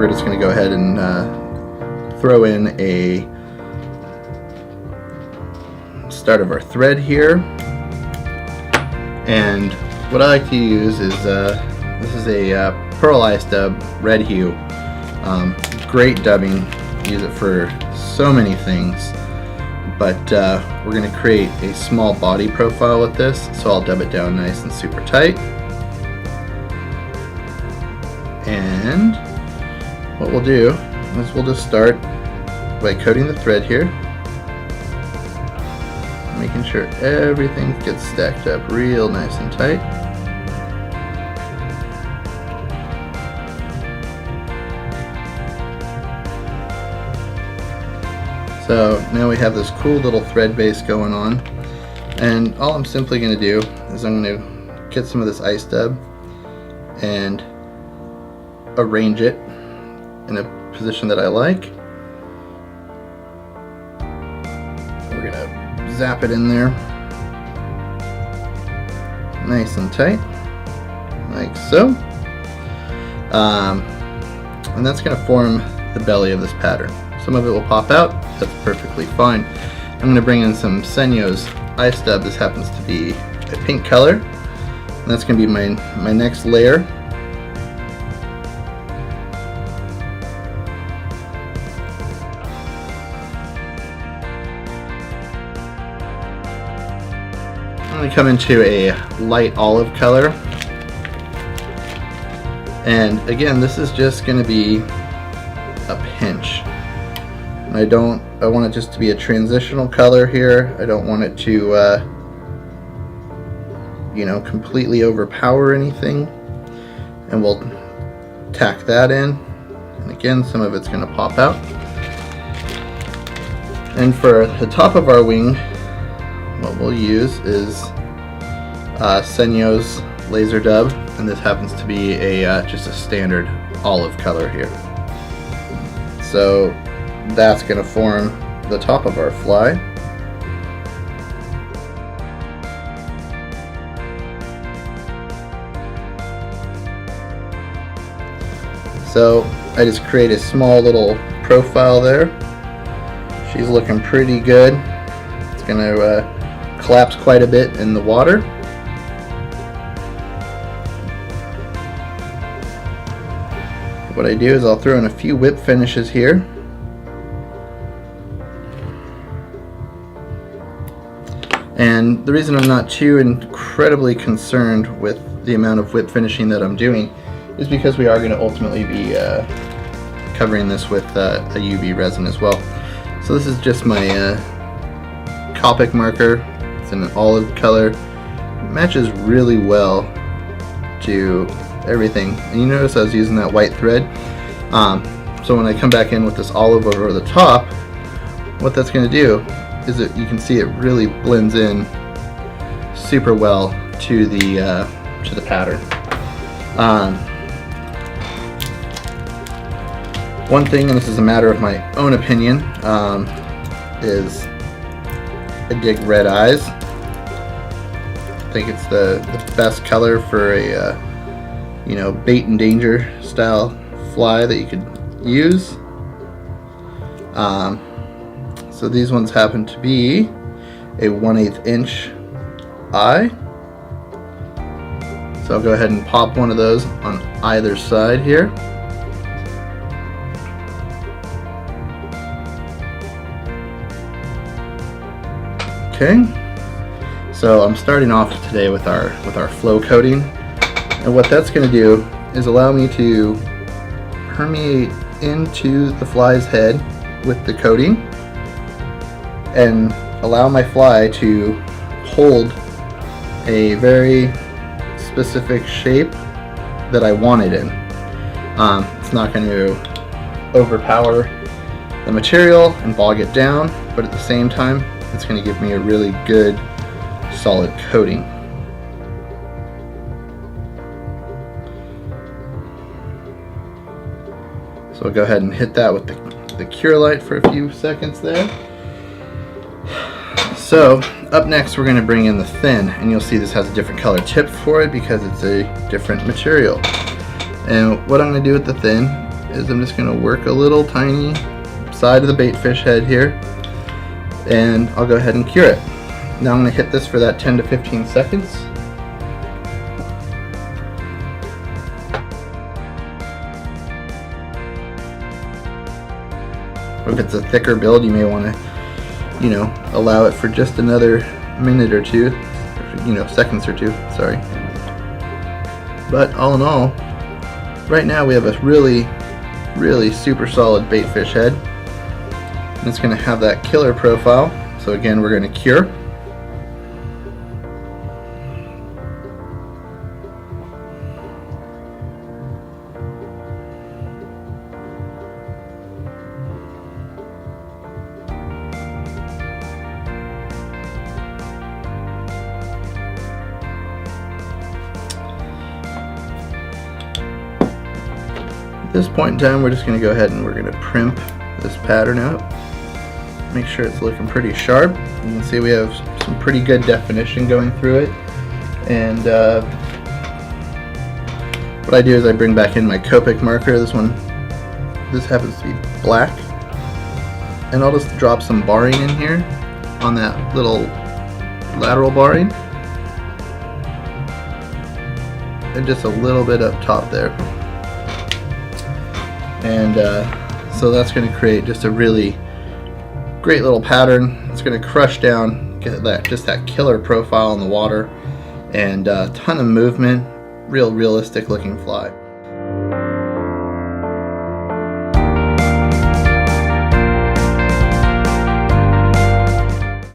we're just going to go ahead and throw in a start of our thread here. And what I like to use is this is a pearl ice dub red hue. Great dubbing, use it for so many things, but we're going to create a small body profile with this, so I'll dub it down nice and super tight. And what we'll do is we'll just start by coating the thread here, making sure everything gets stacked up real nice and tight. So now we have this cool little thread base going on, and all I'm simply going to do is I'm going to get some of this ice dub and arrange it in a position that I like. We're going to zap it in there nice and tight, like so. And that's going to form the belly of this pattern. Some of it will pop out, that's perfectly fine. I'm going to bring in some Senyo's ice dub. This happens to be a pink color, and that's going to be my next layer. I'm going to come into a light olive color, and again, this is just going to be a pinch. I want it just to be a transitional color here. I don't want it to completely overpower anything. And we'll tack that in. And again, some of it's going to pop out. And for the top of our wing, what we'll use is Senyo's laser dub, and this happens to be just a standard olive color here. So that's going to form the top of our fly. So I just create a small little profile there. She's looking pretty good. It's going to collapse quite a bit in the water. What I do is I'll throw in a few whip finishes here. And the reason I'm not too incredibly concerned with the amount of whip finishing that I'm doing is because we are going to ultimately be covering this with a UV resin as well. So this is just my Copic marker. It's in an olive color. It matches really well to everything. And you notice I was using that white thread. So when I come back in with this olive over the top, what that's going to do is that you can see it really blends in super well to the pattern. One thing, and this is a matter of my own opinion, is I dig red eyes. I think it's the best color for a bait and danger style fly that you could use. So these ones happen to be a 1/8 inch eye. So I'll go ahead and pop one of those on either side here. Okay, so I'm starting off today with our flow coating, and what that's going to do is allow me to permeate into the fly's head with the coating and allow my fly to hold a very specific shape that I want it in. It's not going to overpower the material and bog it down, but at the same time it's going to give me a really good solid coating. So I'll go ahead and hit that with the cure light for a few seconds there. So up next we're going to bring in the thin, and you'll see this has a different color tip for it because it's a different material. And what I'm going to do with the thin is I'm just going to work a little tiny side of the baitfish head here, and I'll go ahead and cure it. Now I'm going to hit this for that 10 to 15 seconds. If it's a thicker build, you may want to, allow it for just another minute or two, seconds or two, sorry. But all in all, right now we have a really super solid baitfish head. And it's going to have that killer profile. So again, we're going to cure. At this point in time, we're just going to go ahead and we're going to primp this pattern out. Make sure it's looking pretty sharp. You can see we have some pretty good definition going through it. And what I do is I bring back in my Copic marker. This happens to be black. And I'll just drop some barring in here on that little lateral barring. And just a little bit up top there. And so that's going to create just a really great little pattern. It's going to crush down, get that killer profile in the water, and a ton of movement. Realistic looking fly.